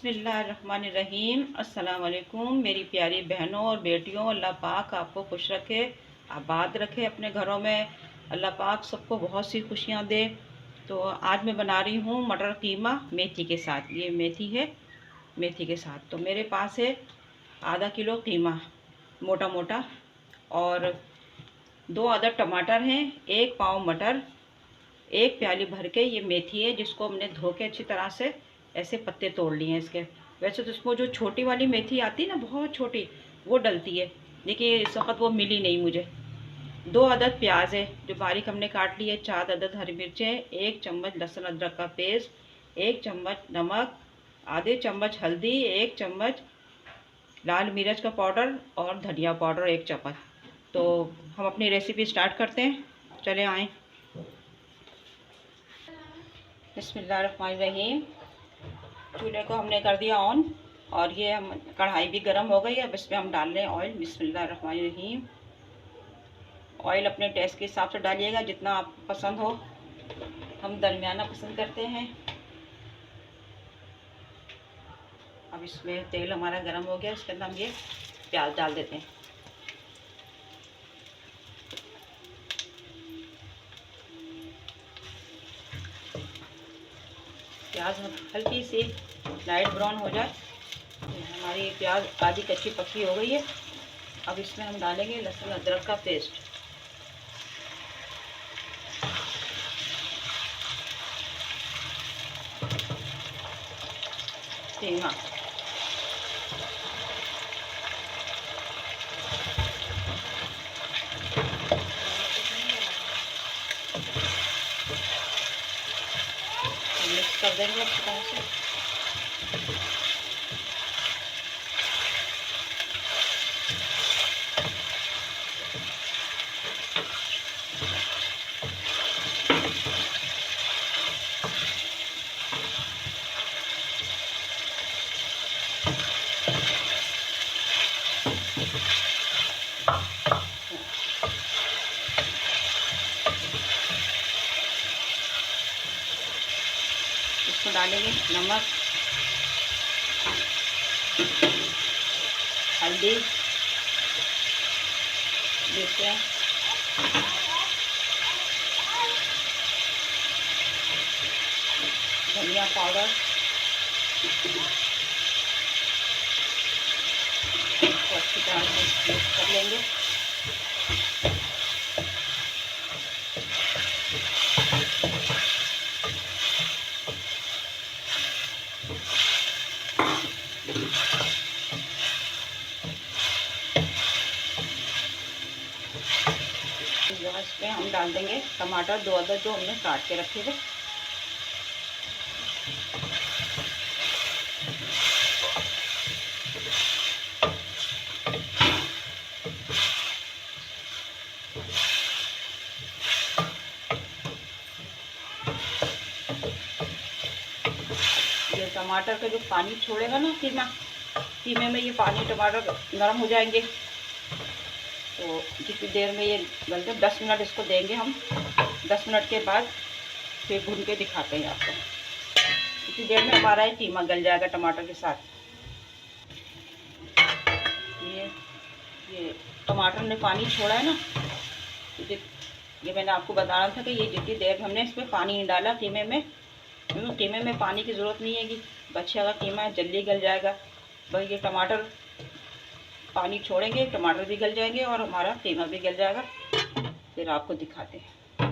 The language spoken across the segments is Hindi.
बिस्मिल्लाहिर्रहमानिर्रहीम। अस्सलाम वालेकुम मेरी प्यारी बहनों और बेटियों। अल्लाह पाक आपको खुश रखे, आबाद रखे अपने घरों में। अल्लाह पाक सबको बहुत सी खुशियाँ दे। तो आज मैं बना रही हूँ मटर कीमा मेथी के साथ। ये मेथी है, मेथी के साथ। तो मेरे पास है आधा किलो कीमा मोटा मोटा, और 2 अदद टमाटर हैं, 1 पाव मटर, 1 प्याली भर के ये मेथी है जिसको हमने धो के अच्छी तरह से ऐसे पत्ते तोड़ लिए हैं इसके। वैसे तो इसको जो छोटी वाली मेथी आती है ना, बहुत छोटी, वो डलती है, देखिए इस वक्त वो मिली नहीं मुझे। 2 अदद प्याज है जो बारीक हमने काट ली है, 4 अदद हरी मिर्चें, 1 चम्मच लहसुन अदरक का पेस्ट, 1 चम्मच नमक, आधे चम्मच हल्दी, 1 चम्मच लाल मिर्च का पाउडर और धनिया पाउडर 1 चम्मच। तो हम अपनी रेसिपी स्टार्ट करते हैं, चले आएँ। बिस्मिल्लाहिर्रहमानिर्रहीम। चूल्हे को हमने कर दिया ऑन, और ये हम कढ़ाई भी गर्म हो गई है। अब इसमें हम डाल रहे हैं ऑयल। बिस्मिल्लाहिर्रहमानिर्रहीम। ऑयल अपने टेस्ट के हिसाब से डालिएगा, जितना आपको पसंद हो। हम दरमियाना पसंद करते हैं। अब इसमें तेल हमारा गर्म हो गया, इसके अंदर हम ये प्याज डाल देते हैं। प्याज हल्की सी लाइट ब्राउन हो जाए, हमारी प्याज आधी कच्ची पक्की हो गई है। अब इसमें हम डालेंगे लहसुन अदरक का पेस्ट, कीमा, मिक्स कर देंगे अच्छी तरह से। इसको डालेंगे नमक, हल्दी, मिर्चें, धनिया पाउडर, इसको अच्छी तरह से मिक्स कर लेंगे। गैस पे हम डाल देंगे टमाटर 2 अदद जो हमने काट के रखे थे। ये टमाटर का जो पानी छोड़ेगा ना कीमे में, ये पानी टमाटर नरम हो जाएंगे। तो जितनी देर में ये गल जाए, 10 मिनट इसको देंगे हम। 10 मिनट के बाद फिर भून के दिखाते हैं आपको। इतनी देर में हमारा ये कीमा गल जाएगा टमाटर के साथ। ये टमाटर ने पानी छोड़ा है ना, तो ये मैंने आपको बताना था कि ये जितनी देर हमने इसमें पानी नहीं डाला कीमे में, क्योंकि कीमे में पानी की ज़रूरत नहीं है कि बच्चे का कीमा है जल्दी गल जाएगा। बस ये टमाटर पानी छोड़ेंगे, टमाटर भी गल जाएंगे और हमारा कीमा भी गल जाएगा। फिर आपको दिखाते हैं।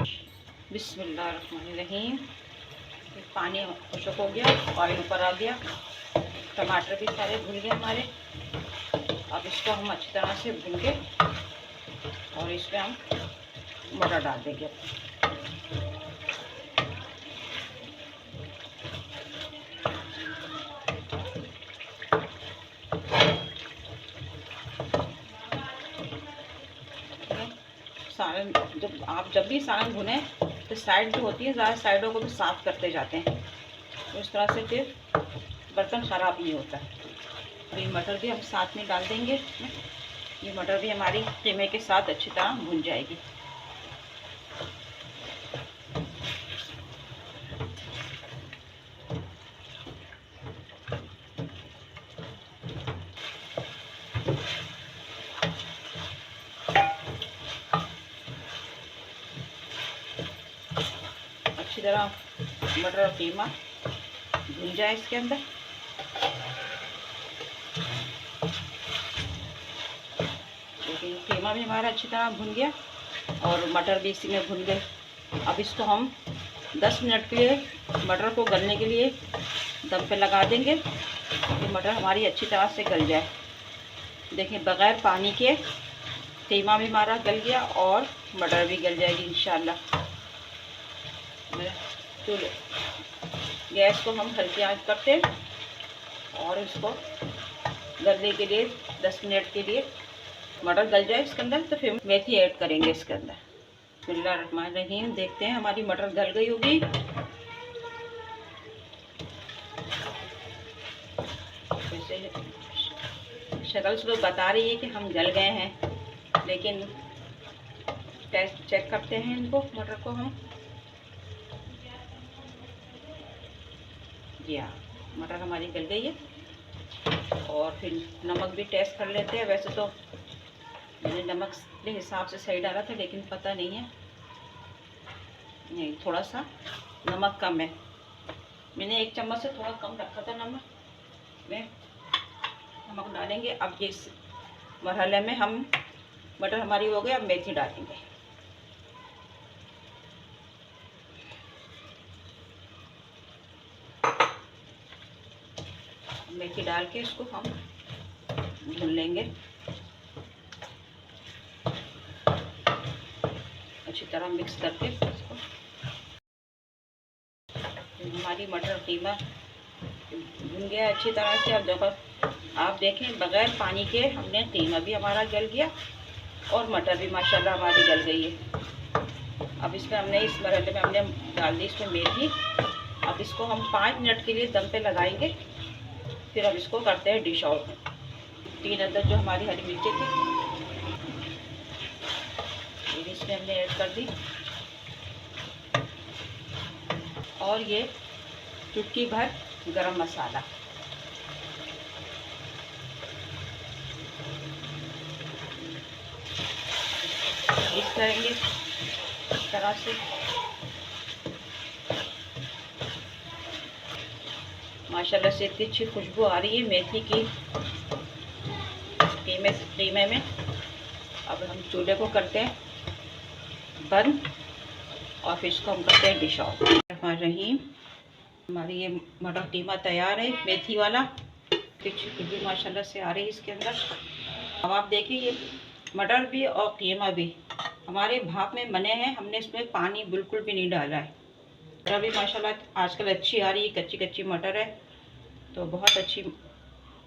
बिस्मिल्लाहिर्रहमानिर्रहीम। पानी खुश्क हो गया, ऑयल ऊपर आ गया, टमाटर भी सारे भुन गए हमारे। अब इसको हम अच्छी तरह से भून के, और इसमें हम मटर डाल देंगे। सालन जब भी सालन भुने तो साइड जो होती है, ज़्यादा साइडों को भी साफ़ करते जाते हैं, तो इस तरह से फिर बर्तन ख़राब नहीं होता है। और ये मटर भी हम साथ में डाल देंगे। ये मटर भी हमारी कीमे के साथ अच्छी तरह भुन जाएगी। अच्छी तरह मटर और कीमा भून जाए इसके अंदर। लेकिन कीमा भी हमारा अच्छी तरह भुन गया और मटर भी इसी में भुन गए। अब इसको हम 10 मिनट के लिए मटर को गलने के लिए दम पे लगा देंगे कि मटर हमारी अच्छी तरह से गल जाए। देखिए बग़ैर पानी के कीमा भी हमारा गल गया और मटर भी गल जाएगी इंशाल्लाह। चूल्हे गैस को हम हल्की आंच करते और इसको गलने के लिए 10 मिनट के लिए मटर गल जाए इसके अंदर, तो फिर मेथी ऐड करेंगे इसके अंदर। बिस्मिल्लाहिर्रहमानिर्रहीम। देखते हैं हमारी मटर गल गई होगी। वैसे शक्ल से तो बता रही है कि हम गल गए हैं, लेकिन टेस्ट चेक करते हैं इनको, मटर को हम। जी हाँ, मटर हमारी गल गई है। और फिर नमक भी टेस्ट कर लेते हैं। वैसे तो मैंने नमक के हिसाब से सही डाला था, लेकिन पता नहीं है, नहीं थोड़ा सा नमक कम है। मैंने 1 चम्मच से थोड़ा कम रखा था नमक में। नमक डालेंगे। अब ये इस मरहले में हम मटर हमारी हो गई, अब मेथी डालेंगे। मेथी डाल के इसको हम भून लेंगे अच्छी तरह मिक्स करके इसको। हमारी मटर कीमा भून गया अच्छी तरह से। अब देखो, आप देखें बग़ैर पानी के हमने कीमा भी हमारा गल गया और मटर भी माशाल्लाह हमारी गल गई है। अब इसमें हमने इस मरहले में हमने डाल दी इसमें मेथी। अब इसको हम 5 मिनट के लिए दम पे लगाएंगे, फिर अब इसको करते हैं डिश आउट। 3 अदद जो हमारी हरी मिर्चें थी ये इसमें हमने ऐड कर दी, और ये चुटकी भर गरम मसाला। मिक्स करेंगे इस तरह से। माशाल्लाह से इतनी अच्छी खुशबू आ रही है मेथी की कीमे में। अब हम चूल्हे को करते हैं बंद और फिर इसको हम करते हैं डिश आउट। रहीम, हमारी ये मटर कीमा तैयार है मेथी वाला। कुछ खुशबू माशाल्लाह से आ रही है इसके अंदर। अब आप देखिए ये मटर भी और कीमा भी हमारे भाप में बने हैं। हमने इसमें पानी बिल्कुल भी नहीं डाला है। मटर भी माशाल्लाह आजकल अच्छी आ रही है, कच्ची कच्ची मटर है तो बहुत अच्छी।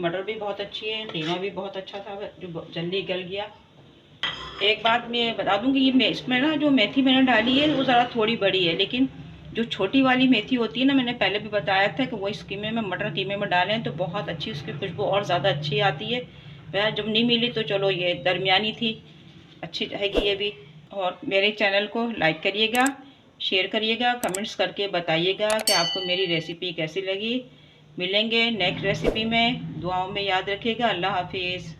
मटर भी बहुत अच्छी है, कीमा भी बहुत अच्छा था जो जल्दी गल गया। एक बात मैं बता दूंगी, ये इसमें ना जो मेथी मैंने डाली है वो ज़रा थोड़ी बड़ी है, लेकिन जो छोटी वाली मेथी होती है ना, मैंने पहले भी बताया था कि वो इस कीमे में मटर कीमे में डालें तो बहुत अच्छी उसकी खुशबू और ज़्यादा अच्छी आती है। वह जब नहीं मिली तो चलो ये दरमियानी थी, अच्छी रहेगी ये भी। और मेरे चैनल को लाइक करिएगा, शेयर करिएगा, कमेंट्स करके बताइएगा कि आपको मेरी रेसिपी कैसी लगी। मिलेंगे नेक्स्ट रेसिपी में। दुआओं में याद रखिएगा। अल्लाह हाफिज़।